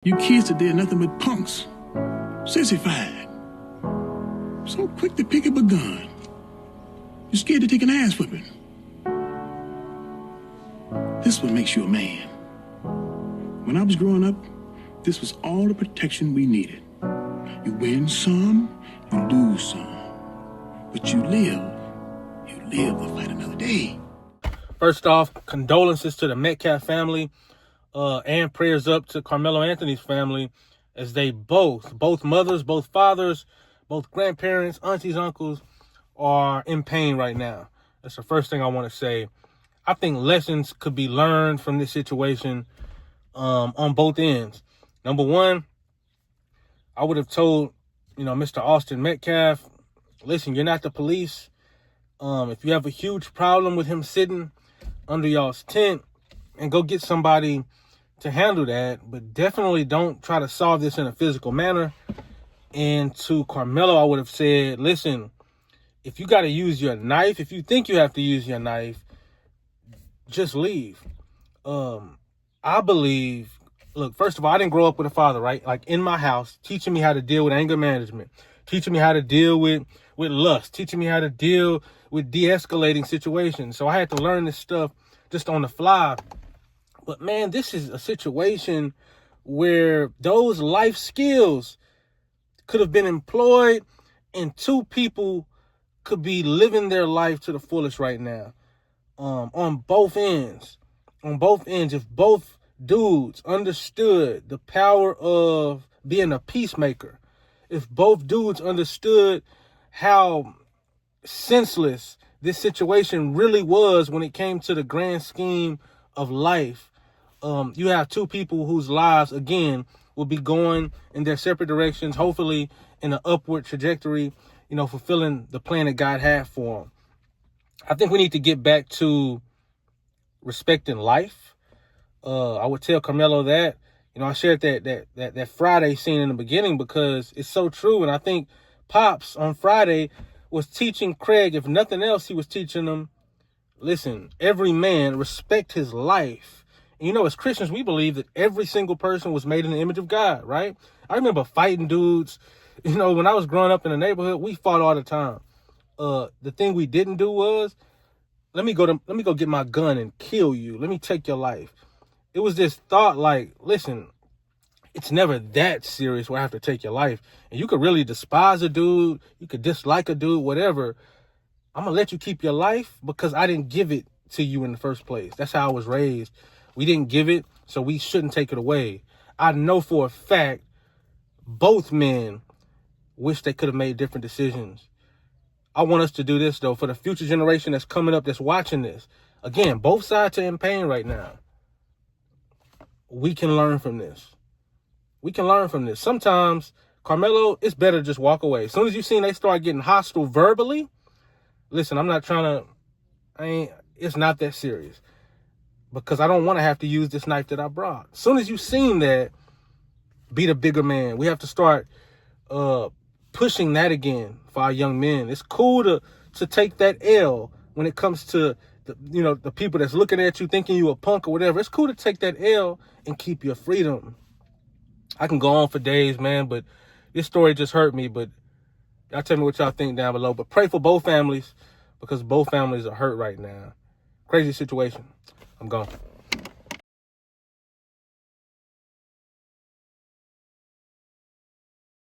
You kids today are nothing but punks. Sissified. So quick to pick up a gun. You're scared to take an ass whipping. This is what makes you a man. When I was growing up, this was all the protection we needed. You win some, you lose some. But you live to fight another day. First off, condolences to the Metcalf family. And prayers up to Carmelo Anthony's family as they both mothers, both fathers, both grandparents, aunties, uncles are in pain right now. That's the first thing I want to say. I think lessons could be learned from this situation on both ends. Number one, I would have told, Mr. Austin Metcalf, listen, you're not the police. If you have a huge problem with him sitting under y'all's tent, and go get somebody to handle that, but definitely don't try to solve this in a physical manner. And to Carmelo, I would have said, listen, if you got to use your knife, if you think you have to use your knife, just leave. I believe, look, first of all, I didn't grow up with a father, right? Like in my house, teaching me how to deal with anger management, teaching me how to deal with lust, teaching me how to deal with de-escalating situations. So I had to learn this stuff just on the fly. But man, this is a situation where those life skills could have been employed and two people could be living their life to the fullest right now. On both ends, if both dudes understood the power of being a peacemaker, if both dudes understood how senseless this situation really was when it came to the grand scheme of life, you have two people whose lives, again, will be going in their separate directions, hopefully in an upward trajectory, fulfilling the plan that God had for them. I think we need to get back to respecting life. I would tell Carmelo that, I shared that Friday scene in the beginning because it's so true. And I think Pops on Friday was teaching Craig, if nothing else, he was teaching him, listen, every man respect his life. And as Christians, we believe that every single person was made in the image of God, right? I remember fighting dudes. When I was growing up in the neighborhood, we fought all the time. The thing we didn't do was, let me go get my gun and kill you. Let me take your life. It was this thought like, listen, it's never that serious where I have to take your life. And you could really despise a dude. You could dislike a dude, whatever. I'm going to let you keep your life because I didn't give it to you in the first place. That's how I was raised. We didn't give it, so we shouldn't take it away. I know for a fact both men wish they could have made different decisions. I want us to do this, though, for the future generation that's coming up, that's watching this. Again, both sides are in pain right now. We can learn from this. Sometimes, Carmelo, it's better to just walk away. As soon as you seen they start getting hostile verbally, listen, it's not that serious. Because I don't want to have to use this knife that I brought. As soon as you seen that, be the bigger man. We have to start pushing that again for our young men. It's cool to take that L when it comes to the people that's looking at you thinking you a punk or whatever. It's cool to take that L and keep your freedom. I can go on for days, man, but this story just hurt me. But y'all tell me what y'all think down below. But pray for both families because both families are hurt right now. Crazy situation. I'm gone.